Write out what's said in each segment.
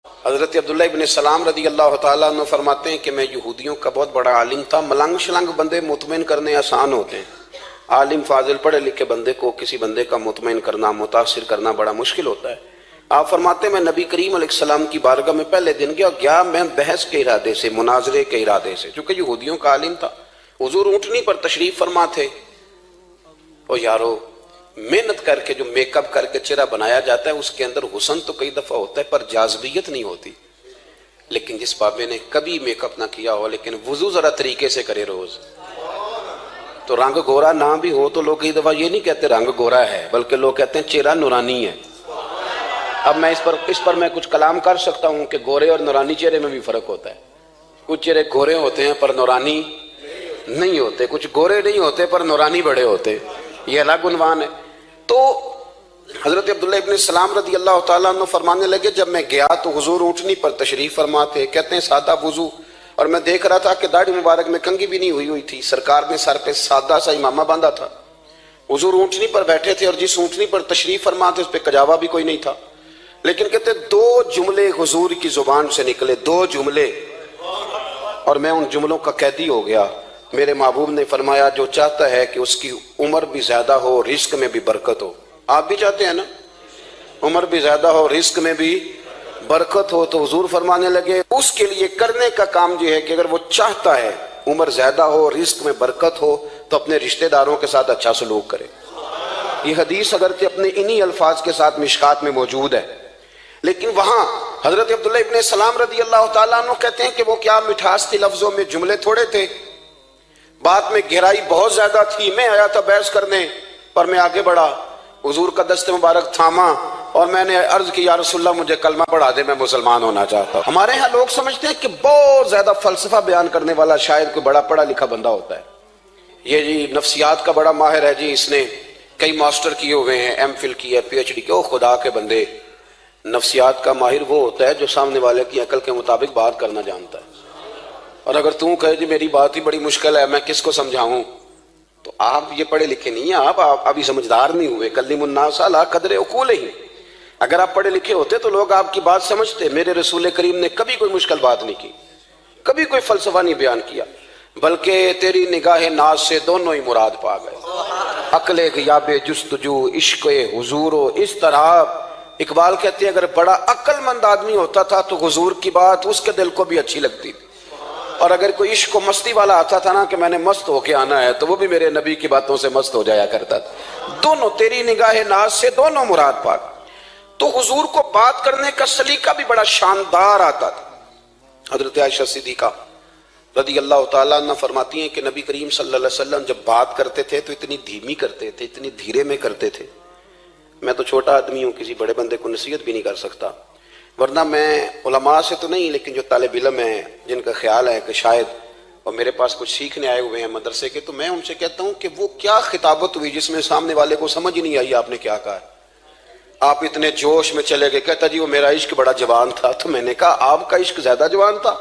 حضرت عبداللہ ابن سلام رضی اللہ تعالیٰ عنہ فرماتے ہیں کہ میں یہودیوں کا بہت بڑا عالم تھا۔ ملنگ شلنگ بندے مطمئن کرنے آسان ہوتے ہیں، عالم فاضل پڑھے لکھے بندے کو کسی بندے کا مطمئن کرنا، متاثر کرنا بڑا مشکل ہوتا ہے۔ آپ فرماتے ہیں میں نبی کریم علیہ السلام کی بارگاہ میں پہلے دن گیا میں بحث کے ارادے سے، مناظرے کے ارادے سے، چونکہ یہودیوں کا عالم تھا۔ حضور اونٹنی پر تشریف فرما تھے۔ اور یارو، محنت کر کے جو میک اپ کر کے چہرہ بنایا جاتا ہے اس کے اندر حسن تو کئی دفعہ ہوتا ہے پر جاذبیت نہیں ہوتی۔ لیکن جس بابے نے کبھی میک اپ نہ کیا ہو لیکن وضو ذرا طریقے سے کرے روز، تو رنگ گورا نہ بھی ہو تو لوگ کئی دفعہ یہ نہیں کہتے رنگ گورا ہے، بلکہ لوگ کہتے ہیں چہرہ نورانی ہے۔ اب میں اس پر میں کچھ کلام کر سکتا ہوں کہ گورے اور نورانی چہرے میں بھی فرق ہوتا ہے۔ کچھ چہرے گورے ہوتے ہیں پر نورانی نہیں ہوتے، کچھ گورے نہیں ہوتے پر نورانی بڑے ہوتے، یہ الگ عنوان ہے۔ تو حضرت عبداللہ ابن سلام رضی اللہ تعالیٰ عنہ فرمانے لگے جب میں گیا تو حضور اونٹنی پر تشریف فرما تھے، کہتے ہیں سادہ وضو، اور میں دیکھ رہا تھا کہ داڑھی مبارک میں کنگھی بھی نہیں ہوئی تھی، سرکار نے سر پہ سادہ سا امامہ باندھا تھا۔ حضور اونٹنی پر بیٹھے تھے اور جس اونٹنی پر تشریف فرما تھے اس پہ کجاوا بھی کوئی نہیں تھا، لیکن کہتے دو جملے حضور کی زبان سے نکلے، دو جملے، اور میں ان جملوں کا قیدی ہو گیا۔ میرے محبوب نے فرمایا جو چاہتا ہے کہ اس کی عمر بھی زیادہ ہو، رزق میں بھی برکت ہو، آپ بھی چاہتے ہیں نا عمر بھی زیادہ ہو، رزق میں بھی برکت ہو، تو حضور فرمانے لگے اس کے لیے کرنے کا کام یہ ہے کہ اگر وہ چاہتا ہے عمر زیادہ ہو، رزق میں برکت ہو، تو اپنے رشتہ داروں کے ساتھ اچھا سلوک کرے۔ یہ حدیث اگرچہ اپنے انہی الفاظ کے ساتھ مشکات میں موجود ہے، لیکن وہاں حضرت عبداللہ ابن سلام رضی اللہ تعالیٰ عنہ کہتے ہیں کہ وہ کیا مٹھاس تھی لفظوں میں، جملے تھوڑے تھے، بات میں گہرائی بہت زیادہ تھی۔ میں آیا تھا بحث کرنے پر میں آگے بڑھا، حضور کا دست مبارک تھاما اور میں نے عرض کی یا رسول اللہ مجھے کلمہ پڑھا دے، میں مسلمان ہونا چاہتا ہوں۔ ہمارے ہاں لوگ سمجھتے ہیں کہ بہت زیادہ فلسفہ بیان کرنے والا شاید کوئی بڑا پڑھا لکھا بندہ ہوتا ہے، یہ جی نفسیات کا بڑا ماہر ہے جی، اس نے کئی ماسٹر کیے ہوئے ہیں، ایم فل کی ہے، پی ایچ ڈی کی۔ او خدا کے بندے، نفسیات کا ماہر وہ ہوتا ہے جو سامنے والے کی عقل کے مطابق بات کرنا جانتا ہے۔ اور اگر تم کہے جی میری بات ہی بڑی مشکل ہے، میں کس کو سمجھاؤں، تو آپ یہ پڑھے لکھے نہیں ہیں، آپ ابھی سمجھدار نہیں ہوئے۔ کلم الناس علی قدر عقولہم، اگر آپ پڑھے لکھے ہوتے تو لوگ آپ کی بات سمجھتے۔ میرے رسول کریم نے کبھی کوئی مشکل بات نہیں کی، کبھی کوئی فلسفہ نہیں بیان کیا، بلکہ تیری نگاہ ناز سے دونوں ہی مراد پا گئے، عقل غیاب جستجو، عشق حضور و اضطراب۔ اقبال کہتے ہیں اگر بڑا عقل مند آدمی ہوتا تھا تو حضور کی بات اس کے دل کو بھی اچھی لگتی تھی، اور اگر کوئی عشق و مستی والا آتا تھا نا کہ میں نے مست ہو کے آنا ہے، تو وہ بھی میرے نبی کی باتوں سے مست ہو جایا کرتا تھا۔ دونوں تیری نگاہ ناز سے دونوں مراد پا گئے۔ تو حضور کو بات کرنے کا سلیقہ بھی بڑا شاندار آتا تھا۔ حضرت عائشہ صدیقہ رضی اللہ تعالیٰ عنہ فرماتی ہیں کہ نبی کریم صلی اللہ علیہ وسلم جب بات کرتے تھے تو اتنی دھیمی کرتے تھے، اتنی دھیرے میں کرتے تھے، میں تو چھوٹا آدمی ہوں، کسی بڑے بندے کو نصیحت بھی نہیں کر سکتا، ورنہ میں علماء سے تو نہیں لیکن جو طالب علم ہیں جن کا خیال ہے کہ شاید اور میرے پاس کچھ سیکھنے آئے ہوئے ہیں مدرسے کے، تو میں ان سے کہتا ہوں کہ وہ کیا خطابت ہوئی جس میں سامنے والے کو سمجھ ہی نہیں آئی آپ نے کیا کہا ہے۔ آپ اتنے جوش میں چلے گئے، کہتا جی وہ میرا عشق بڑا جوان تھا، تو میں نے کہا آپ کا عشق زیادہ جوان تھا،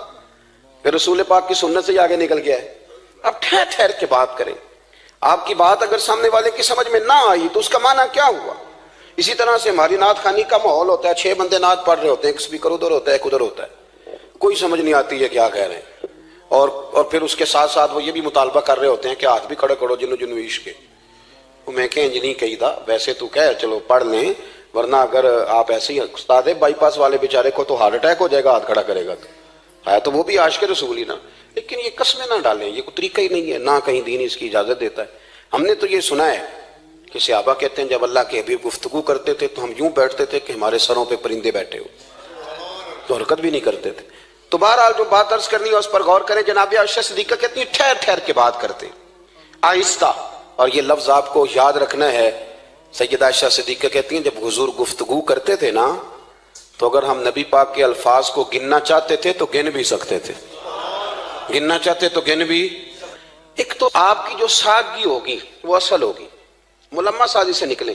پھر رسول پاک کی سنت سے ہی آگے نکل گیا ہے۔ اب ٹھہر ٹھہر کے بات کریں، آپ کی بات اگر سامنے والے کی سمجھ میں نہ آئی تو اس کا معنی کیا ہوا؟ اسی طرح سے ہماری نعت خوانی کا ماحول ہوتا ہے، 6 بندے نعت پڑھ رہے ہوتے ہیں، ایک اسپیکر ادھر ہوتا ہے ایک ادھر ہوتا ہے، کوئی سمجھ نہیں آتی ہے کیا کہہ رہے ہیں، اور پھر اس کے ساتھ ساتھ وہ یہ بھی مطالبہ کر رہے ہوتے ہیں کہ ہاتھ بھی کھڑے کرو جنو جنو عشق کے۔ میں کہ انج نہیں کہی دا، ویسے تو کہہ چلو پڑھ لیں، ورنہ اگر آپ ایسے ہی استاد بائی پاس والے بیچارے کو تو ہارٹ اٹیک ہو جائے گا ہاتھ کھڑا کرے گا، تو ہے تو وہ بھی عاشق رسول ہی نا، لیکن یہ قسمیں نہ ڈالیں، یہ کوئی طریقہ ہی نہیں ہے، نہ کہیں دین اس کی اجازت دیتا ہے۔ ہم نے تو یہ سنا ہے کہ صحابہ کہتے ہیں جب اللہ کے حبیب گفتگو کرتے تھے تو ہم یوں بیٹھتے تھے کہ ہمارے سروں پہ پرندے بیٹھے ہو، تو حرکت بھی نہیں کرتے تھے۔ تو بہرحال جو بات عرض کرنی ہے اس پر غور کریں۔ جناب عائشہ صدیقہ کہتی ہیں ٹھہر ٹھہر کے بات کرتے آہستہ، اور یہ لفظ آپ کو یاد رکھنا ہے۔ سیدہ عائشہ صدیقہ کہتی ہیں جب حضور گفتگو کرتے تھے نا تو اگر ہم نبی پاک کے الفاظ کو گننا چاہتے تھے تو گن بھی سکتے تھے، گننا چاہتے تو گن بھی۔ ایک تو آپ کی جو سادگی ہوگی وہ اصل ہوگی، ملمہ سازی سے نکلیں۔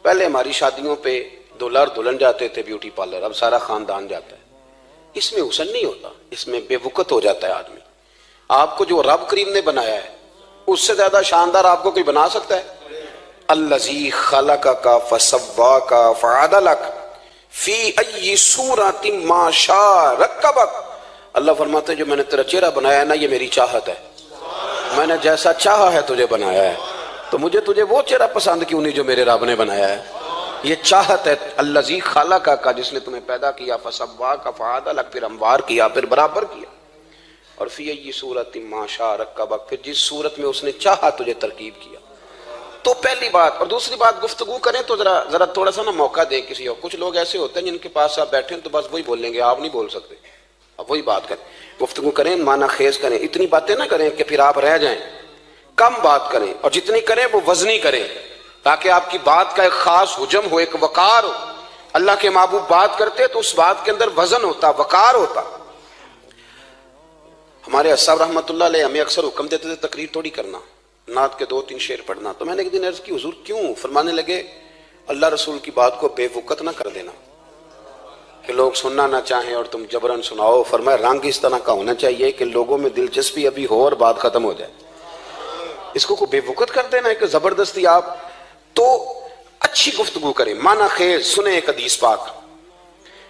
پہلے ہماری شادیوں پہ دلہا اور دلہن جاتے تھے بیوٹی پارلر، اب سارا خاندان جاتا ہے۔ اس میں حسن نہیں ہوتا، اس میں بے وقت ہو جاتا ہے آدمی۔ آپ کو جو رب کریم نے بنایا ہے اس سے زیادہ شاندار آپ کو کوئی بنا سکتا ہے؟ الذی خلقک فسواک فعدلک فی ای صورت ما شاء رکبک، اللہ فرماتے ہیں جو میں نے تیرا چہرہ بنایا ہے نا یہ میری چاہت ہے، میں نے جیسا چاہا ہے تجھے بنایا ہے، تو مجھے تجھے وہ چہرہ پسند کیوں نہیں جو میرے رب نے بنایا ہے؟ یہ چاہت ہے الذی خلقک کا جس نے تمہیں پیدا کیا، فسواک فعدلک پھر ہموار کیا پھر برابر کیا، اور فی ای صورت ما شاء رکبک پھر جس صورت میں اس نے چاہا تجھے ترکیب کیا۔ تو پہلی بات، اور دوسری بات گفتگو کریں تو ذرا تھوڑا سا نا موقع دیں کسی اور، کچھ لوگ ایسے ہوتے ہیں جن کے پاس آپ بیٹھیں تو بس وہی بولیں گے، آپ نہیں بول سکتے، اب وہی بات کریں، گفتگو کریں معنی خیز کریں، اتنی باتیں نہ کریں کہ پھر آپ رہ جائیں، کم بات کریں اور جتنی کریں وہ وزنی کریں تاکہ آپ کی بات کا ایک خاص حجم ہو، ایک وقار ہو۔ اللہ کے محبوب بات کرتے تو اس بات کے اندر وزن ہوتا، وقار ہوتا۔ ہمارے اصحاب رحمۃ اللہ علیہ ہمیں اکثر حکم دیتے تھے تقریر تھوڑی کرنا، نعت کے 2-3 شعر پڑھنا، تو میں نے ایک دن عرض کی حضور کیوں؟ فرمانے لگے اللہ رسول کی بات کو بے وقت نہ کر دینا کہ لوگ سننا نہ چاہیں اور تم جبرن سناؤ، فرمایا رنگ اس طرح کا ہونا چاہیے کہ لوگوں میں دلچسپی ابھی ہو اور بات ختم ہو جائے، اس کو بے وقت کر دینا ہے کہ زبردستی آپ۔ تو اچھی گفتگو کریں، معنی خیز سنیں۔ ایک حدیث پاک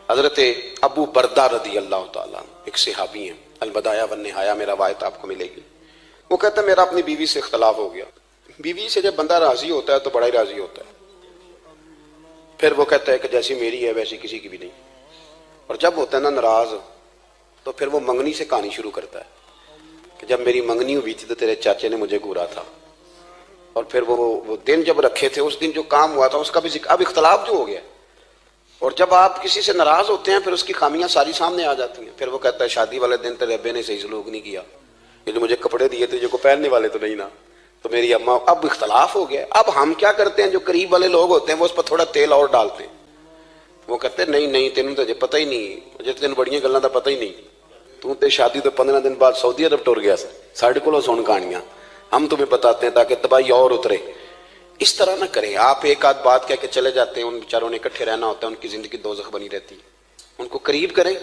حضرت ابو بردہ رضی اللہ تعالیٰ ایک صحابی ہیں، البدایہ والنہایہ میں روایت آپ کو ملے گی، وہ کہتا ہے میرا اپنی بیوی سے اختلاف ہو گیا۔ بیوی سے جب بندہ راضی ہوتا ہے تو بڑا ہی راضی ہوتا ہے، پھر وہ کہتا ہے کہ جیسی میری ہے ویسی کسی کی بھی نہیں، اور جب ہوتا ہے نا ناراض تو پھر وہ منگنی سے کہانی شروع کرتا ہے کہ جب میری منگنی ہوئی تھی تو تیرے چاچے نے مجھے گھورا تھا، اور پھر وہ دن جب رکھے تھے اس دن جو کام ہوا تھا اس کا بھی ذکر، اب اختلاف جو ہو گیا، اور جب آپ کسی سے ناراض ہوتے ہیں پھر اس کی خامیاں ساری سامنے آ جاتی ہیں، پھر وہ کہتا ہے شادی والے دن تیرے ابے نے صحیح سلوک نہیں کیا، یہ جو مجھے کپڑے دیے تھے جو کو پہننے والے تو نہیں نا، تو میری اماں، اب اختلاف ہو گیا۔ اب ہم کیا کرتے ہیں، جو قریب والے لوگ ہوتے ہیں وہ اس پر تھوڑا تیل اور ڈالتے ہیں، وہ کہتے ہیں نہیں تینوں تو پتہ ہی نہیں، مجھے تین بڑیاں گلاں دا پتہ ہی نہیں، تو تے شادی تو 15 دن بعد سعودی عرب ٹر گیا ساڑھے کو سن کہانیاں، ہم تمہیں بتاتے ہیں تاکہ تباہی اور اترے۔ اس طرح نہ کریں، آپ ایک آدھ بات کہہ کے چلے جاتے ہیں، ان بیچاروں نے اکٹھے رہنا ہوتا ہے، ان کی زندگی دوزخ بنی رہتی ہے، ان کو قریب کریں۔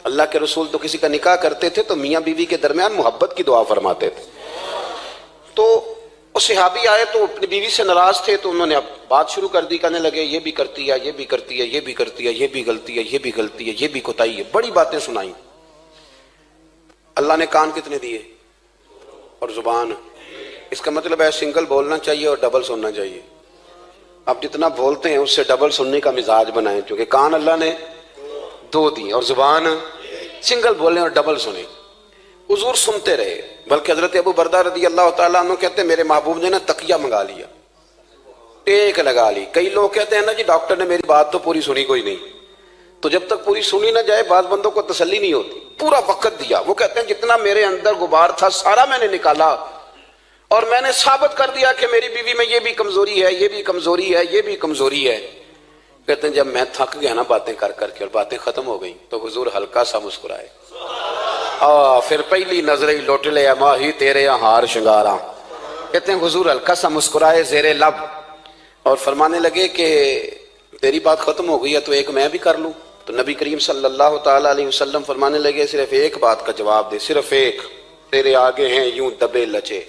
اللہ کے رسول تو کسی کا نکاح کرتے تھے تو میاں بیوی کے درمیان محبت کی دعا فرماتے تھے، تو وہ صحابی آئے تو اپنی بیوی سے ناراض تھے تو انہوں نے اب بات شروع کر دی، کہنے لگے یہ بھی کرتی ہے، یہ بھی کرتی ہے، یہ بھی کرتی ہے، یہ بھی غلطی ہے، یہ بھی غلطی ہے، یہ بھی کوتاہی ہے، بڑی باتیں سنائیں۔ اللہ نے کان کتنے دیے اور زبان، اس کا مطلب ہے سنگل بولنا چاہیے اور ڈبل سننا چاہیے۔ اب جتنا بولتے ہیں اس سے ڈبل سننے کا مزاج بنائیں، کیونکہ کان اللہ نے 2 دیے اور زبان سنگل بولیں اور ڈبل سنیں۔ حضور سنتے رہے، بلکہ حضرت ابو بردہ رضی اللہ تعالیٰ عنہ کہتے ہیں میرے محبوب نے نا تکیہ منگا لیا، ٹیک لگا لی۔ کئی لوگ کہتے ہیں نا جی ڈاکٹر نے میری بات تو پوری سنی کوئی نہیں، تو جب تک پوری سنی نہ جائے بعض بندوں کو تسلی نہیں ہوتی، پورا وقت دیا۔ وہ کہتے ہیں جتنا میرے اندر غبار تھا سارا میں نے نکالا اور میں نے ثابت کر دیا کہ میری بیوی میں یہ بھی کمزوری ہے، یہ بھی کمزوری ہے، یہ بھی کمزوری ہے۔ کہتے ہیں جب میں تھک گیا نا باتیں کر کر کے اور باتیں ختم ہو گئیں تو حضور ہلکا سا مسکرائے، پھر پہلی نظر ہی لوٹ لے ماہی تیرے ہار شنگاراں، کہتے ہیں حضور ہلکا سا مسکرائے زیر لب اور فرمانے لگے کہ تیری بات ختم ہو گئی ہے تو ایک میں بھی کر لوں؟ تو نبی کریم صلی اللہ تعالیٰ علیہ وسلم فرمانے لگے صرف ایک بات کا جواب دے، صرف ایک، تیرے آگے ہیں یوں دبے لچے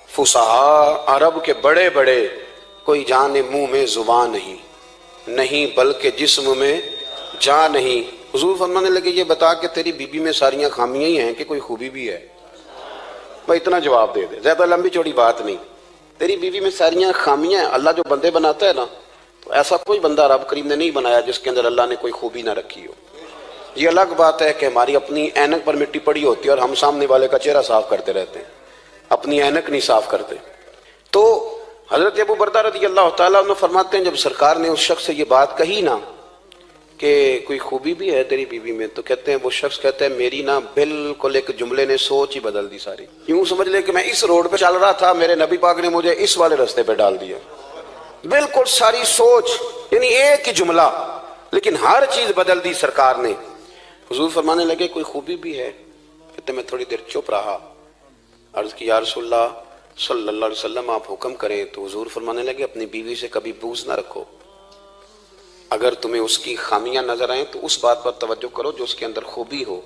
فصحا عرب کے بڑے بڑے، کوئی جانے منہ میں زبان نہیں بلکہ جسم میں جان نہیں۔ حضور فرمانے لگے یہ بتا کہ تیری بیوی میں ساریاں خامیاں ہی ہیں کہ کوئی خوبی بھی ہے؟ بھائی اتنا جواب دے دے، زیادہ لمبی چوڑی بات نہیں، تیری بیوی میں ساریاں خامیاں ہیں۔ اللہ جو بندے بناتا ہے نا تو ایسا کوئی بندہ رب کریم نے نہیں بنایا جس کے اندر اللہ نے کوئی خوبی نہ رکھی ہو۔ یہ الگ بات ہے کہ ہماری اپنی اینک پر مٹی پڑی ہوتی ہے اور ہم سامنے والے کا چہرہ صاف کرتے رہتے ہیں، اپنی اینک نہیں صاف کرتے۔ تو حضرت ابو بردہ رضی اللہ تعالیٰ عنہ فرماتے ہیں جب سرکار نے اس شخص سے یہ بات کہی نا کہ کوئی خوبی بھی ہے تیری بیوی میں، تو کہتے ہیں وہ شخص کہتا ہے میری نا بالکل ایک جملے نے سوچ ہی بدل دی ساری، یوں سمجھ لے کہ میں اس روڈ پہ چل رہا تھا، میرے نبی پاک نے مجھے اس والے رستے پہ ڈال دیا، بالکل ساری سوچ، یعنی ایک ہی جملہ لیکن ہر چیز بدل دی سرکار نے۔ حضور فرمانے لگے کوئی خوبی بھی ہے؟ کہتے میں تھوڑی دیر چپ رہا، عرض کی یا رسول اللہ صلی اللہ علیہ وسلم آپ حکم کریں، تو حضور فرمانے لگے اپنی بیوی سے کبھی بغض نہ رکھو، اگر تمہیں اس کی خامیاں نظر آئیں تو اس بات پر توجہ کرو جو اس کے اندر خوبی ہو۔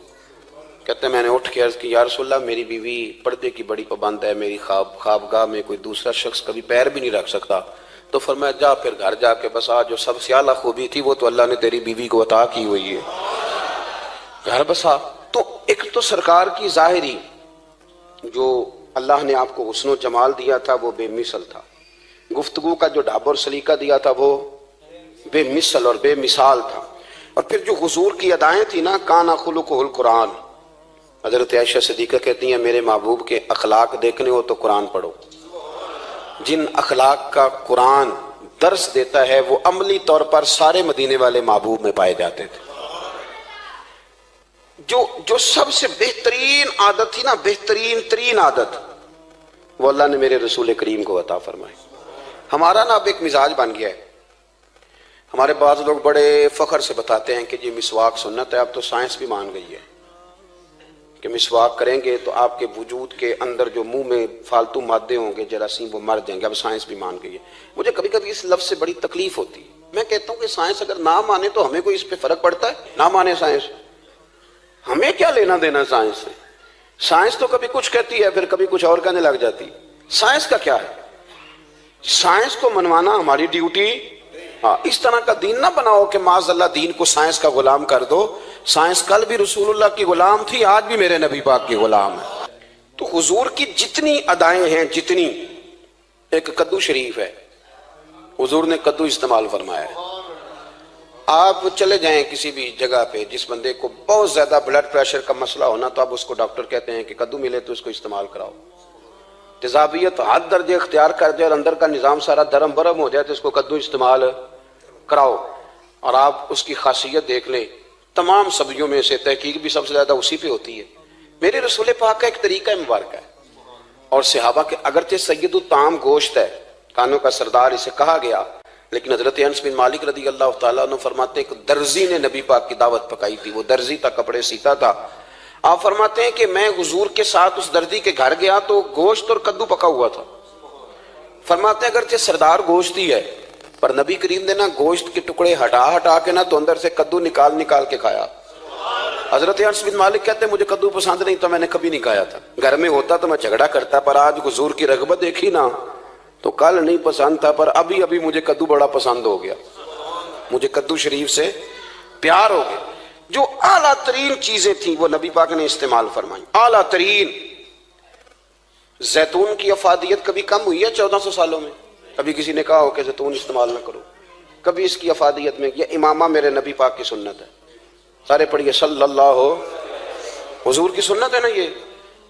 کہتے ہیں میں نے اٹھ کے عرض کی یا رسول اللہ میری بیوی پردے کی بڑی پابند ہے، میری خوابگاہ میں کوئی دوسرا شخص کبھی پیر بھی نہیں رکھ سکتا، تو فرمایا جا پھر گھر جا کے بس آج جو سب سے اعلیٰ خوبی تھی وہ تو اللہ نے تیری بیوی کو عطا کی ہوئی ہے، گھر بسا۔ تو ایک تو سرکار کی ظاہری جو اللہ نے آپ کو حسن و جمال دیا تھا وہ بے مثل تھا، گفتگو کا جو ڈھاب اور سلیقہ دیا تھا وہ بے مثل اور بے مثال تھا، اور پھر جو حضور کی ادائیں تھی نا، کانا خلقہ القرآن۔ حضرت عائشہ صدیقہ کہتی ہیں میرے محبوب کے اخلاق دیکھنے ہو تو قرآن پڑھو، جن اخلاق کا قرآن درس دیتا ہے وہ عملی طور پر سارے مدینے والے محبوب میں پائے جاتے تھے۔ جو سب سے بہترین عادت تھی نا، بہترین ترین عادت، وہ اللہ نے میرے رسول کریم کو عطا فرمائی۔ ہمارا نا اب ایک مزاج بن گیا ہے، ہمارے بعض لوگ بڑے فخر سے بتاتے ہیں کہ یہ مسواک سنت ہے، اب تو سائنس بھی مان گئی ہے کہ مسواک کریں گے تو آپ کے وجود کے اندر جو منہ میں فالتو مادے ہوں گے جراثیم وہ مر جائیں گے، اب سائنس بھی مان گئی ہے۔ مجھے کبھی کبھی اس لفظ سے بڑی تکلیف ہوتی ہے، میں کہتا ہوں کہ سائنس اگر نہ مانے تو ہمیں کوئی اس پہ فرق پڑتا ہے؟ نہ مانے سائنس، ہمیں کیا لینا دینا سائنس سے؟ سائنس تو کبھی کچھ کہتی ہے پھر کبھی کچھ اور کہنے لگ جاتی، سائنس کا کیا ہے؟ سائنس کو منوانا ہماری ڈیوٹی۔ ہاں، اس طرح کا دین نہ بناؤ کہ معاذ اللہ دین کو سائنس کا غلام کر دو۔ سائنس کل بھی رسول اللہ کی غلام تھی، آج بھی میرے نبی پاک کی غلام ہے۔ تو حضور کی جتنی ادائیں ہیں، جتنی، ایک کدو شریف ہے، حضور نے کدو استعمال فرمایا ہے۔ آپ چلے جائیں کسی بھی جگہ پہ، جس بندے کو بہت زیادہ بلڈ پریشر کا مسئلہ ہونا تو آپ اس کو ڈاکٹر کہتے ہیں کہ کدو ملے تو اس کو استعمال کراؤ۔ تیزابیت حد درجے اختیار کر جائے اور اندر کا نظام سارا درم برم ہو جائے تو اس کو کدو استعمال کراؤ، اور آپ اس کی خاصیت دیکھ لیں۔ تمام سبزیوں میں سے تحقیق بھی سب سے زیادہ اسی پہ ہوتی ہے۔ میرے رسول پاک کا ایک طریقہ مبارکہ ہے، اور صحابہ کے اگرچہ سید الطعام گوشت ہے، کانوں کا سردار اسے کہا گیا، لیکن حضرت انس بن مالک رضی اللہ تعالیٰ عنہ فرماتے ہیں کہ درزی نے نبی پاک کی دعوت پکائی تھی، وہ درزی تھا، کپڑے سیتا تھا۔ آپ فرماتے ہیں کہ میں حضور کے ساتھ اس درزی کے گھر گیا تو گوشت اور کدو پکا ہوا تھا۔ فرماتے ہیں اگرچہ سردار گوشت ہی ہے پر نبی کریم نے نا گوشت کے ٹکڑے ہٹا ہٹا کے نا تو اندر سے کدو نکال نکال کے کھایا۔ حضرت انس بن مالک کہتے ہیں مجھے کدو پسند نہیں تو میں نے کبھی نہیں کھایا تھا، گھر میں ہوتا تو میں جھگڑا کرتا، پر آج حضور کی رغبت دیکھی نا تو کل نہیں پسند تھا پر ابھی ابھی مجھے کدو بڑا پسند ہو گیا، مجھے کدو شریف سے پیار ہو گیا۔ جو اعلیٰ ترین چیزیں تھیں وہ نبی پاک نے استعمال فرمائی، اعلیٰ ترین۔ زیتون کی افادیت کبھی کم ہوئی ہے 1400 سالوں میں؟ کبھی کسی نے کہا ہو کہ زیتون استعمال نہ کرو؟ کبھی اس کی افادیت میں، یہ امامہ میرے نبی پاک کی سنت ہے، سارے پڑھیے صلی اللہ ہو، حضور کی سنت ہے نا یہ۔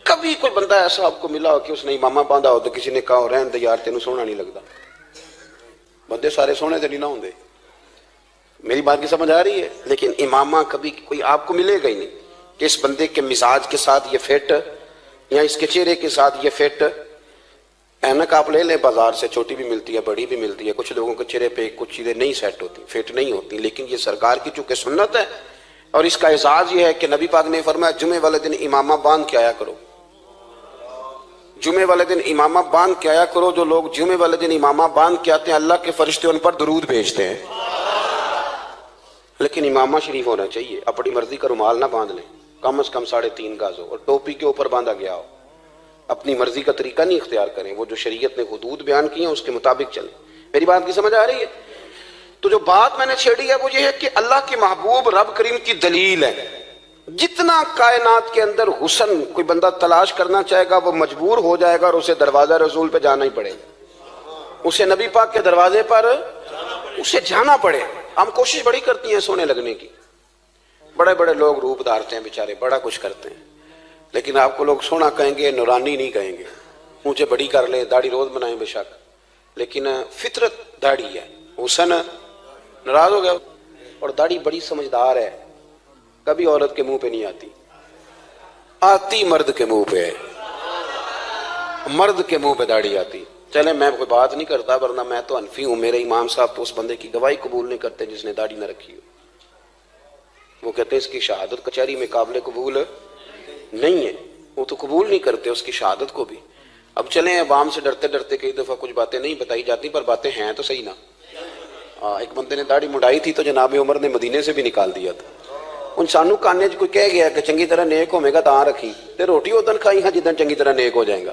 کبھی کوئی بندہ ایسا آپ کو ملا ہو کہ اس نے امامہ باندھا ہو تو کسی نے کہا ہو رہن دے یار تینوں سونا نہیں لگتا؟ بندے سارے سونے تو نہیں نہ ہوندے، میری بات کی سمجھ آ رہی ہے؟ لیکن امامہ کبھی کوئی آپ کو ملے گا ہی نہیں کہ اس بندے کے مزاج کے ساتھ یہ فٹ، یا اس کے چہرے کے ساتھ یہ فٹ۔ اینک آپ لے لیں بازار سے، چھوٹی بھی ملتی ہے بڑی بھی ملتی ہے، کچھ لوگوں کے چہرے پہ کچھ چیزیں نہیں سیٹ ہوتی، فٹ نہیں ہوتی، لیکن یہ سرکار کی چونکہ سنت ہے، اور اس کا اعزاز یہ ہے کہ نبی پاک نے فرمایا جمعے والے دن امامہ باندھ کے آیا کرو، جمعے والے دن امامہ باندھ کے آیا کرو۔ جو لوگ جمعے والے دن امامہ باندھ کے آتے ہیں اللہ کے فرشتے ان پر درود بھیجتے ہیں، لیکن امامہ شریف ہونا چاہیے، اپنی مرضی کا رومال نہ باندھ لیں، کم از کم 3.5 گز ہو اور ٹوپی کے اوپر باندھا گیا ہو، اپنی مرضی کا طریقہ نہیں اختیار کریں، وہ جو شریعت نے حدود بیان کی ہیں اس کے مطابق چلیں۔ میری بات کی سمجھ آ رہی ہے؟ تو جو بات میں نے چھیڑی ہے وہ یہ ہے کہ اللہ کے محبوب رب کریم کی دلیل ہے۔ جتنا کائنات کے اندر حسن کوئی بندہ تلاش کرنا چاہے گا وہ مجبور ہو جائے گا اور اسے دروازہ رسول پہ جانا ہی پڑے گا، اسے نبی پاک کے دروازے پر اسے جانا پڑے۔ ہم کوشش بڑی کرتی ہیں سونے لگنے کی، بڑے بڑے لوگ روپ دھارتے ہیں بیچارے، بڑا کچھ کرتے ہیں، لیکن آپ کو لوگ سونا کہیں گے، نورانی نہیں کہیں گے۔ مجھے بڑی کر لیں، داڑھی روز بنائیں بے شک، لیکن فطرت داڑھی ہے، حسن ناراض ہو گیا۔ اور داڑھی بڑی سمجھدار ہے، کبھی عورت کے منہ پہ نہیں آتی، آتی مرد کے منہ پہ، مرد کے منہ پہ داڑھی آتی۔ چلے میں کوئی بات نہیں کرتا ورنہ میں تو حنفی ہوں، میرے امام صاحب تو اس بندے کی گواہی قبول نہیں کرتے جس نے داڑھی نہ رکھی ہو، وہ کہتے ہیں اس کی شہادت کچہری میں قابل قبول نہیں ہے، وہ تو قبول نہیں کرتے اس کی شہادت کو بھی۔ اب چلیں عوام سے ڈرتے ڈرتے کئی دفعہ کچھ باتیں نہیں بتائی جاتی پر باتیں ہیں تو صحیح نا۔ ایک بندے نے داڑھی مڈائی تھی تو جناب عمر نے مدینے سے بھی نکال دیا تھا۔ ان سانو کانے کوئی کہہ گیا کہ چنگی طرح نیک ہوے گا تاں رکھی تے روٹی ادن کھائی ہاں جدن چنگی طرح نیک ہو جائے گا،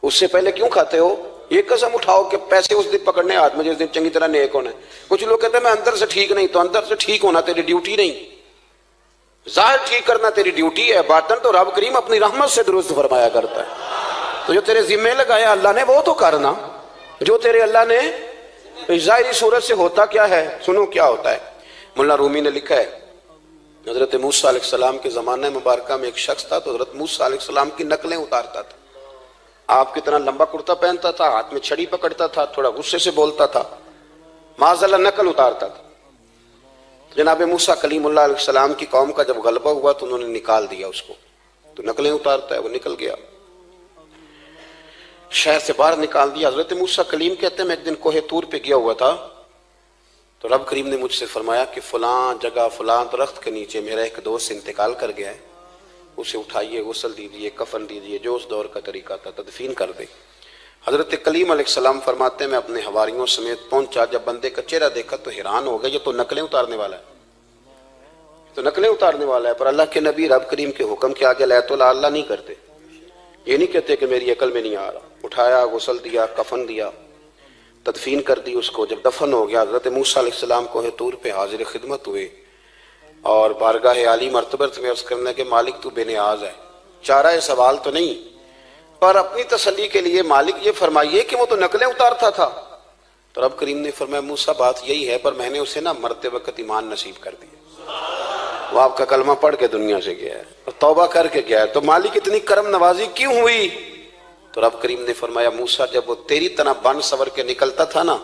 اس سے پہلے کیوں کھاتے ہو؟ یہ قسم اٹھاؤ کہ پیسے اس دن پکڑنے ہاتھ میں جس دن چنگی طرح نیک ہونا ہے۔ کچھ لوگ کہتے ہیں میں اندر سے ٹھیک نہیں، تو اندر سے ٹھیک ہونا تیری ڈیوٹی نہیں، ظاہر ٹھیک کرنا تیری ڈیوٹی ہے، باطن تو رب کریم اپنی رحمت سے درست فرمایا کرتا ہے۔ تو جو تیرے ذمہ لگایا اللہ نے وہ تو کرنا، جو تیرے اللہ نے ظاہری صورت سے ہوتا کیا ہے، سنو کیا ہوتا ہے۔ مولانا رومی نے لکھا ہے حضرت موسیٰ علیہ السلام کے زمانہ مبارکہ میں ایک شخص تھا، تو حضرت موسیٰ علیہ السلام کی نقلیں اتارتا تھا۔ آپ کتنا لمبا کرتا پہنتا تھا، ہاتھ میں چھڑی پکڑتا تھا، تھوڑا غصے سے بولتا تھا، معاذ اللہ نقل اتارتا تھا۔ جناب موسیٰ کلیم اللہ علیہ السلام کی قوم کا جب غلبہ ہوا تو انہوں نے نکال دیا اس کو، تو نقلیں اتارتا ہے، وہ نکل گیا، شہر سے باہر نکال دیا۔ حضرت موسیٰ کلیم کہتے ہیں میں ایک دن کوہ طور پہ گیا ہوا تھا، تو رب کریم نے مجھ سے فرمایا کہ فلاں جگہ فلاں درخت کے نیچے میرا ایک دوست انتقال کر گیا ہے، اسے اٹھائیے، غسل دیجیے، کفن دیجیے، جو اس دور کا طریقہ تھا، تدفین کر دے۔ حضرت کلیم علیہ السلام فرماتے ہیں میں اپنے حواریوں سمیت پہنچا، جب بندے کا چہرہ دیکھا تو حیران ہو گیا، یہ تو نقلیں اتارنے والا ہے، تو نقلیں اتارنے والا ہے۔ پر اللہ کے نبی رب کریم کے حکم کے آگے لا تو اللہ نہیں کرتے، یہ نہیں کہتے کہ میری عقل میں نہیں آ رہا۔ اٹھایا، غسل دیا، کفن دیا، تدفین کر دی اس کو۔ جب دفن ہو گیا حضرت موسیٰ علیہ السلام کوہ طور پہ حاضر خدمت ہوئے اور بارگاہ عالی مرتبت میں عرض کرنے کے مالک تو بے نیاز ہے، چارہ سوال تو نہیں، پر اپنی تسلی کے لیے مالک یہ فرمائیے کہ وہ تو نقلیں اتارتا تھا۔ تو رب کریم نے فرمایا موسیٰ بات یہی ہے، پر میں نے اسے مرتے وقت ایمان نصیب کر دیا، وہ آپ کا کلمہ پڑھ کے دنیا سے گیا ہے اور توبہ کر کے گیا ہے، تو مالک اتنی کرم نوازی کیوں ہوئی؟ تو رب کریم نے فرمایا موسیٰ جب وہ تیری طرح بن سور کے نکلتا تھا نا،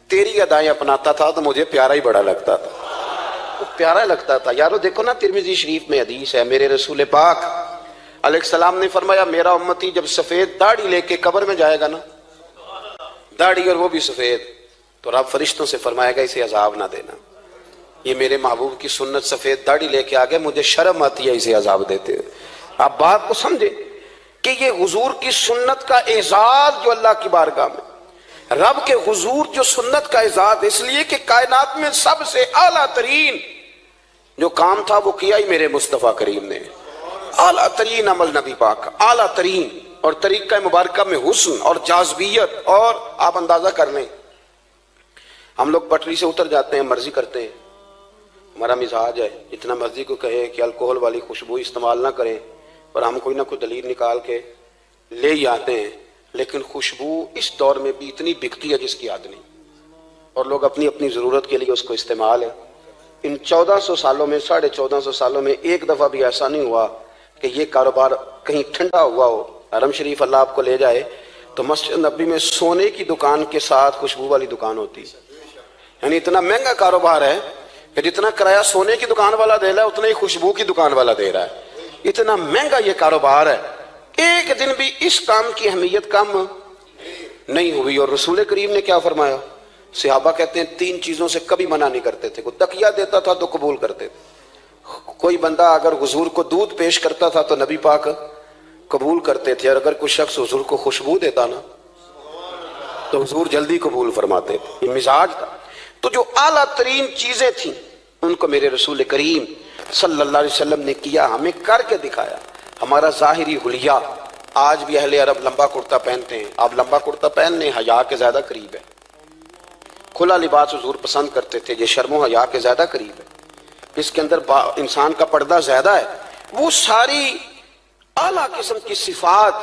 تیری ادائیں اپناتا تھا تو مجھے پیارا ہی بڑا لگتا تھا، وہ پیارا لگتا تھا۔ یارو دیکھو نا ترمذی شریف میں حدیث ہے، میرے رسول پاک علیہ السلام نے فرمایا میرا امتی جب سفید داڑھی لے کے قبر میں جائے گا نا، داڑھی اور وہ بھی سفید، تو رب فرشتوں سے فرمائے گا اسے عذاب نہ دینا، یہ میرے محبوب کی سنت سفید داڑھی لے کے آگے، مجھے شرم آتی ہے اسے عذاب دیتے ہوئے۔ آپ بات کو سمجھے کہ یہ حضور کی سنت کا اعزاز جو اللہ کی بارگاہ میں، رب کے حضور جو سنت کا اعزاز اس لیے کہ کائنات میں سب سے اعلیٰ ترین جو کام تھا وہ کیا ہی میرے مصطفیٰ کریم نے، اعلیٰ ترین عمل نبی پاک کا، اعلیٰ ترین، اور طریقہ مبارکہ میں حسن اور جاذبیت، اور آپ اندازہ کر لیں ہم لوگ پٹری سے اتر جاتے ہیں، مرضی کرتے ہیں، ہمارا مزاج ہے جتنا مرضی کو کہے کہ الکوہل والی خوشبو استعمال نہ کریں، پر ہم کوئی نہ کوئی دلیل نکال کے لے ہی آتے ہیں، لیکن خوشبو اس دور میں بھی اتنی بکتی ہے جس کی حد نہیں، اور لوگ اپنی اپنی ضرورت کے لیے اس کو استعمال ہے۔ ان 1400 سالوں میں 1450 سالوں میں ایک دفعہ بھی ایسا نہیں ہوا کہ یہ کاروبار کہیں ٹھنڈا ہوا ہو۔ حرم شریف اللہ آپ کو لے جائے تو مسجد نبی میں سونے کی دکان کے ساتھ خوشبو والی دکان ہوتی ہے، یعنی اتنا مہنگا کاروبار ہے کہ جتنا کرایہ سونے کی دکان والا دے رہا ہے اتنا ہی خوشبو کی دکان والا دے رہا ہے، اتنا مہنگا یہ کاروبار ہے۔ ایک دن بھی اس کام کی اہمیت کم نہیں ہوئی، اور رسول کریم نے کیا فرمایا؟ صحابہ کہتے ہیں 3 چیزوں سے کبھی منع نہیں کرتے تھے، کوئی تکیہ دیتا تھا تو قبول کرتے تھے، کوئی بندہ اگر حضور کو دودھ پیش کرتا تھا تو نبی پاک قبول کرتے تھے، اور اگر کوئی شخص حضور کو خوشبو دیتا نا تو حضور جلدی قبول فرماتے تھے، یہ مزاج تھا۔ تو جو اعلیٰ ترین چیزیں تھیں ان کو میرے رسول کریم صلی اللہ علیہ وسلم نے کیا، ہمیں کر کے دکھایا۔ ہمارا ظاہری حلیہ آج بھی اہل عرب لمبا کرتا پہنتے ہیں، آپ لمبا کرتا پہننے حیا کے زیادہ قریب ہے، کھلا لباس حضور پسند کرتے تھے، یہ شرم و حیا کے زیادہ قریب ہے، اس کے اندر انسان کا پردہ زیادہ ہے۔ وہ ساری اعلیٰ قسم کی صفات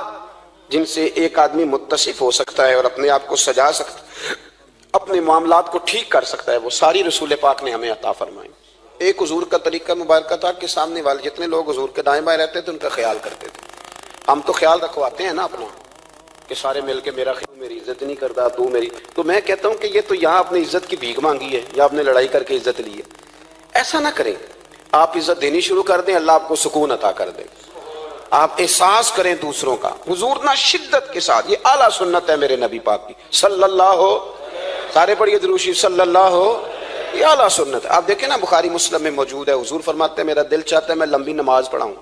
جن سے ایک آدمی متصف ہو سکتا ہے اور اپنے آپ کو سجا سکتا ہے، اپنے معاملات کو ٹھیک کر سکتا ہے، وہ ساری رسول پاک نے ہمیں عطا فرمائی۔ ایک حضور کا طریقہ مبارکہ تھا کہ سامنے والے جتنے لوگ حضور کے دائیں بائیں رہتے تھے ان کا خیال کرتے تھے۔ ہم تو خیال رکھواتے ہیں نا اپنا کہ سارے مل کے میری عزت نہیں کرتا، تو میری، تو میں کہتا ہوں کہ یہ تو یہاں اپنی عزت کی بھیک مانگی ہے یا اپنے لڑائی کر کے عزت لی ہے، ایسا نہ کریں، آپ عزت دینی شروع کر دیں، اللہ آپ کو سکون عطا کر دے، آپ احساس کریں دوسروں کا۔ حضور نہ شدت کے ساتھ، یہ اعلیٰ سنت ہے میرے نبی پاک کی صلی اللہ، سارے پڑھیے درود شریف صلی اللہ، یہ اعلیٰ سنت ہے۔ آپ دیکھیں نا بخاری مسلم میں موجود ہے، حضور فرماتے ہیں میرا دل چاہتا ہے میں لمبی نماز پڑھاؤں،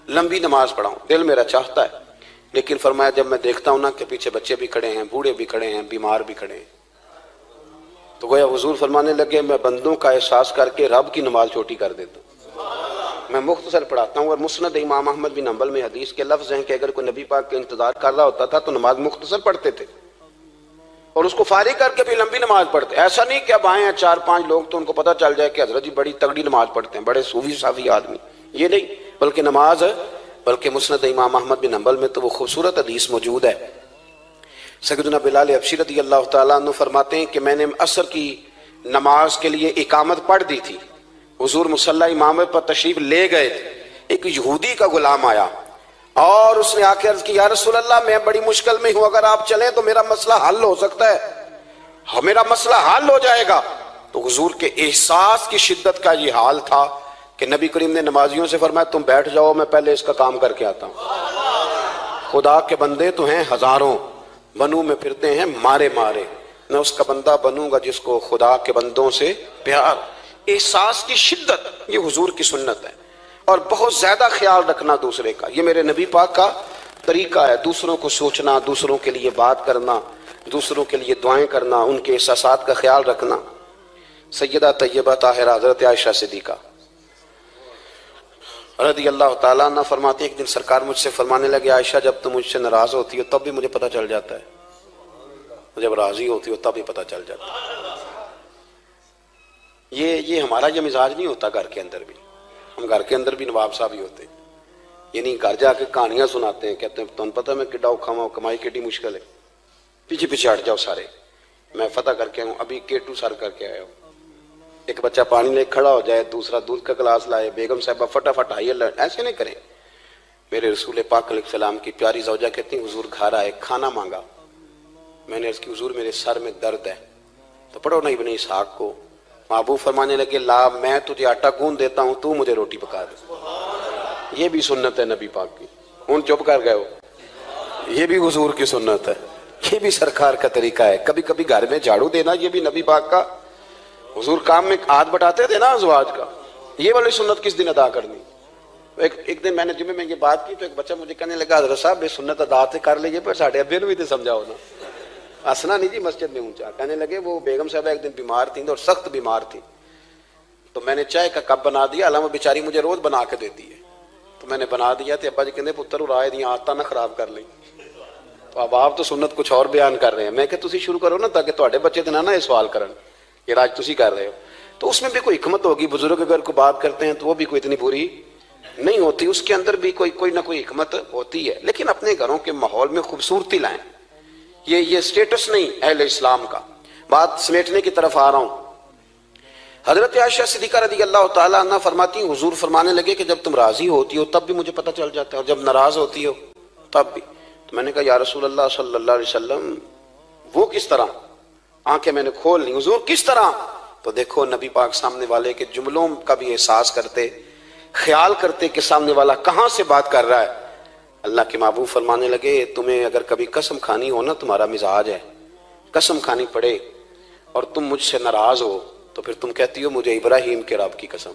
لمبی نماز پڑھاؤں، دل میرا چاہتا ہے، لیکن فرمایا جب میں دیکھتا ہوں نا کہ پیچھے بچے بھی کھڑے ہیں، بوڑھے بھی کھڑے ہیں، بیمار بھی کھڑے ہیں، تو گویا حضور فرمانے لگے میں بندوں کا احساس کر کے رب کی نماز چھوٹی کر دیتا ہوں۔ میں مختصر پڑھاتا ہوں. اور مسند امام احمد بن حنبل میں حدیث کے لفظ ہیں کہ اگر کوئی نبی پاک کا انتظار کر رہا ہوتا تھا تو نماز مختصر پڑھتے تھے اور اس کو فارغ کر کے بھی لمبی نماز پڑھتے. ایسا نہیں کہ اب آئے ہیں 4-5 لوگ تو ان کو پتہ چل جائے کہ حضرت جی بڑی تگڑی نماز پڑھتے ہیں, بڑے صوفی صافی آدمی, یہ نہیں. بلکہ نماز بلکہ مسند امام احمد بن حنبل میں تو وہ خوبصورت حدیث موجود ہے. سیدنا بلال حبشی رضی اللہ تعالیٰ عنہ فرماتے ہیں کہ میں نے عصر کی نماز کے لیے اقامت پڑھ دی تھی, حضور مصلی امامت پر تشریف لے گئے تھے. ایک یہودی کا غلام آیا اور اس نے آ کے عرض کی, یا رسول اللہ میں بڑی مشکل میں ہوں, اگر آپ چلیں تو میرا مسئلہ حل ہو سکتا ہے, میرا مسئلہ حل ہو جائے گا. تو حضور کے احساس کی شدت کا یہ حال تھا کہ نبی کریم نے نمازیوں سے فرمایا تم بیٹھ جاؤ, میں پہلے اس کا کام کر کے آتا ہوں. خدا کے بندے تو ہیں ہزاروں, بنوں میں پھرتے ہیں مارے مارے, میں اس کا بندہ بنوں گا جس کو خدا کے بندوں سے پیار. احساس کی شدت یہ حضور کی سنت ہے, اور بہت زیادہ خیال رکھنا دوسرے کا, یہ میرے نبی پاک کا طریقہ ہے. دوسروں کو سوچنا, دوسروں کے لیے بات کرنا, دوسروں کے لیے دعائیں کرنا, ان کے احساسات کا خیال رکھنا. سیدہ طیبہ طاہرہ حضرت عائشہ صدیقہ رضی اللہ تعالیٰ عنہ فرماتی ہیں ایک دن سرکار مجھ سے فرمانے لگے, عائشہ جب تم مجھ سے ناراض ہوتی ہو تب بھی مجھے پتہ چل جاتا ہے, جب راضی ہوتی ہو تب بھی پتہ چل جاتا ہے. یہ ہمارا یہ مزاج نہیں ہوتا گھر کے اندر بھی. ہم گھر کے اندر بھی نواب صاحب ہی ہوتے ہیں, یعنی گھر جا کے کہانیاں سناتے ہیں, کہتے ہیں تمہیں پتہ میں کڈا اوکھا ہوں, کمائی کیڈی مشکل ہے, پیچھے پیچھے ہٹ جاؤ سارے, میں فتح کر کے ہوں, ابھی K2 سر کر کے آیا ہوں. ایک بچہ پانی لے کھڑا ہو جائے, دوسرا دودھ کا گلاس لائے, بیگم صاحبہ فٹافٹ آئیے, ایسے نہیں کریں. میرے رسول پاک علیہ السلام کی پیاری زوجہ کہتی ہیں حضور گھر آئے, کھانا مانگا, میں نے عرض کی حضور میرے سر میں درد ہے, تو پڑھو نا ابن اسحاق کو. محبوب فرمانے لگے لا میں تجھے آٹا گوندھ دیتا ہوں, تو مجھے روٹی پکا دے. یہ بھی سنت ہے نبی پاک کی. ان چپ کر گئے ہو, یہ بھی حضور کی سنت ہے, یہ بھی سرکار کا طریقہ ہے. کبھی کبھی گھر میں جھاڑو دینا یہ بھی نبی پاک کا, حضور کام میں ہاتھ بٹاتے تھے نا ازواج کا, یہ والی سنت کس دن ادا کرنی. ایک دن میں نے جمعے میں یہ بات کی تو ایک بچہ مجھے کہنے لگا حضرت صاحب یہ سنت ادا سے کر لیجیے, پر ساڑھے ابے نے بھی تو سمجھاؤ نا. ہنسنا نہیں جی مسجد میں اونچا. کہنے لگے وہ بیگم صاحبہ ایک دن بیمار تھیں اور سخت بیمار تھی, تو میں نے چائے کا کپ بنا دیا, علامہ بیچاری مجھے روز بنا کے دیتی ہے, تو میں نے بنا دیا. تو ابا جی کہتے پتر رائے دیا آتا نہ خراب کر لیں. تو اب آپ تو سنت کچھ اور بیان کر رہے ہیں. میں کہ تسی شروع کرو نا تاکہ تواڈے بچے نہ یہ سوال کرن, یہ راج تسی کر رہے ہو. تو اس میں بھی کوئی حکمت ہوگی. بزرگ اگر کوئی بات کرتے ہیں تو وہ بھی کوئی اتنی بری نہیں ہوتی, اس کے اندر بھی کوئی نہ کوئی حکمت ہوتی ہے. لیکن اپنے گھروں کے ماحول میں خوبصورتی لائیں, یہ سٹیٹس نہیں اہل اسلام کا. بات سمیٹنے کی طرف آ رہا ہوں. حضرت عائشہ صدیقہ رضی اللہ تعالیٰ عنہ فرماتی ہیں حضور فرمانے لگے کہ جب تم راضی ہوتی ہو تب بھی مجھے پتہ چل جاتا ہے, اور جب ناراض ہوتی ہو تب بھی. تو میں نے کہا یا رسول اللہ صلی اللہ علیہ وسلم وہ کس طرح؟ آنکھیں میں نے کھول لی, حضور کس طرح؟ تو دیکھو نبی پاک سامنے والے کے جملوں کا بھی احساس کرتے, خیال کرتے کہ سامنے والا کہاں سے بات کر رہا ہے. اللہ کے محبوب فرمانے لگے تمہیں اگر کبھی قسم کھانی ہو نا, تمہارا مزاج ہے قسم کھانی پڑے اور تم مجھ سے ناراض ہو تو پھر تم کہتی ہو مجھے ابراہیم کے رب کی قسم,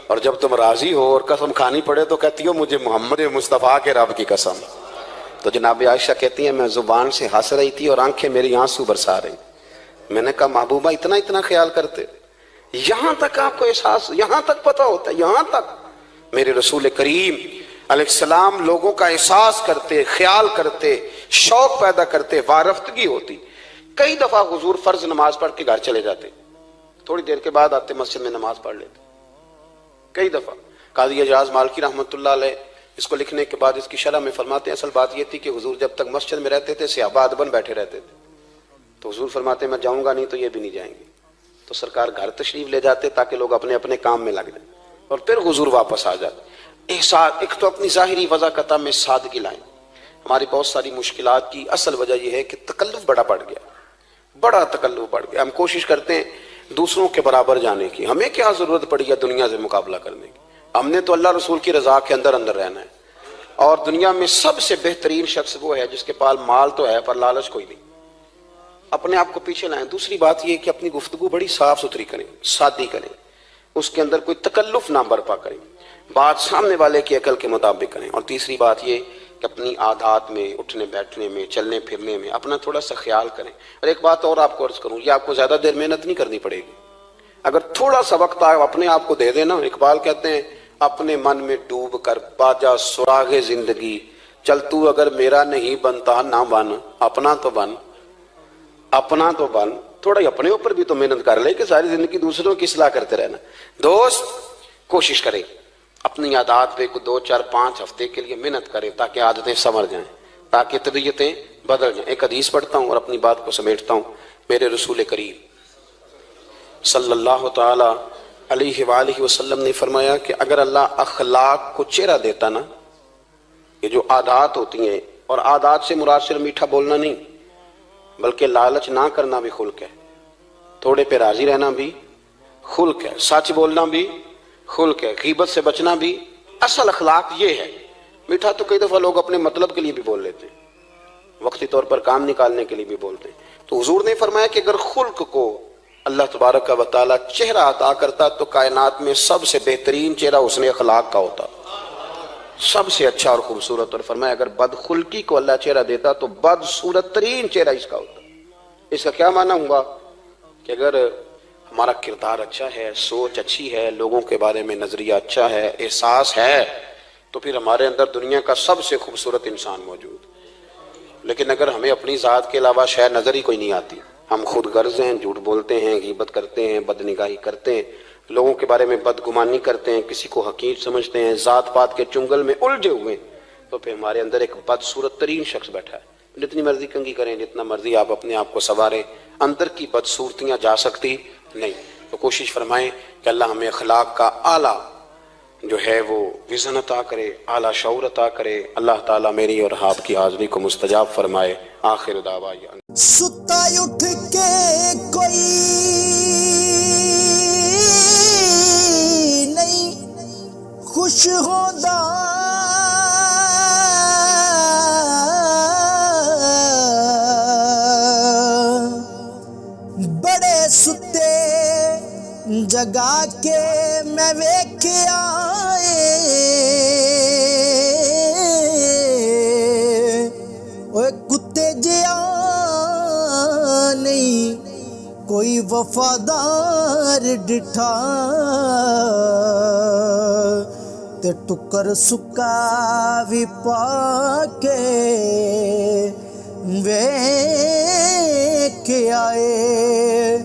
اور جب تم راضی ہو اور قسم کھانی پڑے تو کہتی ہو مجھے محمد مصطفیٰ کے رب کی قسم. تو جناب عائشہ کہتی ہیں میں زبان سے ہنس رہی تھی اور آنکھیں میری آنسو برسا رہی. میں نے کہا محبوبہ اتنا خیال کرتے, یہاں تک آپ کو احساس, یہاں تک پتہ ہوتا ہے, یہاں تک. میرے رسول کریم علیہ السلام لوگوں کا احساس کرتے, خیال کرتے, شوق پیدا کرتے, وارفتگی ہوتی. کئی دفعہ حضور فرض نماز پڑھ کے گھر چلے جاتے, تھوڑی دیر کے بعد آتے مسجد میں نماز پڑھ لیتے. کئی دفعہ قاضی اعجاز مالکی رحمۃ اللہ علیہ اس کو لکھنے کے بعد اس کی شرح میں فرماتے ہیں اصل بات یہ تھی کہ حضور جب تک مسجد میں رہتے تھے صحابہ ادباً بیٹھے رہتے تھے, تو حضور فرماتے ہیں میں جاؤں گا نہیں تو یہ بھی نہیں جائیں گے. تو سرکار گھر تشریف لے جاتے تاکہ لوگ اپنے اپنے کام میں لگ جائیں, اور پھر حضور واپس آ جاتے. ایک تو اپنی ظاہری وضاحت میں سادگی لائیں. ہماری بہت ساری مشکلات کی اصل وجہ یہ ہے کہ تکلف بڑا بڑھ گیا, بڑا تکلف بڑھ گیا. ہم کوشش کرتے ہیں دوسروں کے برابر جانے کی, ہمیں کیا ضرورت پڑی ہے دنیا سے مقابلہ کرنے کی. ہم نے تو اللہ رسول کی رضا کے اندر رہنا ہے, اور دنیا میں سب سے بہترین شخص وہ ہے جس کے پاس مال تو ہے پر لالچ کوئی نہیں. اپنے آپ کو پیچھے لائیں. دوسری بات یہ کہ اپنی گفتگو بڑی صاف ستھری کریں, سادی کریں, اس کے اندر کوئی تکلف نہ برپا کریں, بات سامنے والے کی عقل کے مطابق کریں. اور تیسری بات یہ کہ اپنی عادات میں, اٹھنے بیٹھنے میں, چلنے پھرنے میں اپنا تھوڑا سا خیال کریں. اور ایک بات اور آپ کو عرض کروں, یہ آپ کو زیادہ دیر محنت نہیں کرنی پڑے گی. اگر تھوڑا سا وقت آپ اپنے آپ کو دے دیں نا, اقبال کہتے ہیں اپنے من میں ڈوب کر باجا سراغ زندگی، چل تو اگر میرا نہیں بنتا نہ بن، اپنا تو بن، اپنا تو بن، تھوڑا ہی اپنے اوپر بھی تو محنت کر لے کہ ساری زندگی دوسروں کی اصلاح کرتے رہنا۔ دوست کوشش کرے اپنی عادات پہ 2 4 5 ہفتے کے لیے محنت کرے تاکہ عادتیں سنور جائیں، تاکہ طبیعتیں بدل جائیں۔ ایک حدیث پڑھتا ہوں اور اپنی بات کو سمیٹتا ہوں۔ میرے رسول کریم صلی اللہ تعالی علیہ وآلہ وسلم نے فرمایا کہ اگر اللہ اخلاق کو چہرہ دیتا نا، یہ جو عادات ہوتی ہیں، اور عادات سے مراد صرف میٹھا بولنا نہیں بلکہ لالچ نہ کرنا بھی خلق ہے، تھوڑے پہ راضی رہنا بھی خلق ہے، سچ بولنا بھی خلق ہے، غیبت سے بچنا بھی اصل اخلاق یہ ہے۔ میٹھا تو کئی دفعہ لوگ اپنے مطلب کے لیے بھی بول لیتے ہیں، وقتی طور پر کام نکالنے کے لیے بھی بولتے ہیں۔ تو حضور نے فرمایا کہ اگر خلق کو اللہ تبارک و تعالی چہرہ عطا کرتا تو کائنات میں سب سے بہترین چہرہ حسن اخلاق کا ہوتا، سب سے اچھا اور خوبصورت۔ اور فرمایا اگر بد خلقی کو اللہ چہرہ دیتا تو بدصورت ترین چہرہ اس کا ہوتا۔ اس کا کیا معنی ہوا کہ اگر ہمارا کردار اچھا ہے، سوچ اچھی ہے، لوگوں کے بارے میں نظریہ اچھا ہے، احساس ہے، تو پھر ہمارے اندر دنیا کا سب سے خوبصورت انسان موجود۔ لیکن اگر ہمیں اپنی ذات کے علاوہ شاید نظر ہی کوئی نہیں آتی، ہم خود غرض ہیں، جھوٹ بولتے ہیں، غیبت کرتے ہیں، بدنگاہی کرتے ہیں، لوگوں کے بارے میں بدگمانی کرتے ہیں، کسی کو حقیر سمجھتے ہیں، ذات پات کے چنگل میں الجھے ہوئے ہیں، تو پھر ہمارے اندر ایک بدصورت ترین شخص بیٹھا ہے۔ جتنی مرضی کنگھی کریں، جتنا مرضی آپ اپنے آپ کو سنواریں، اندر کی بدصورتیاں جا سکتی نہیں۔ تو کوشش فرمائیں کہ اللہ ہمیں اخلاق کا اعلیٰ جو ہے وہ وزن عطا کرے، اعلیٰ شعور عطا کرے۔ اللہ تعالیٰ میری اور آپ کی حاضری کو مستجاب فرمائے۔ آخر دعوانا ستا اٹھ کے کوئی نہیں خوش ہوندا، بڑے ستے جگا کے میں ویکھیا اوے کتے جیا نہیں کوئی وفادار ڈٹھا، تے ٹکر سکا بھی پا کے ویکھ آئے۔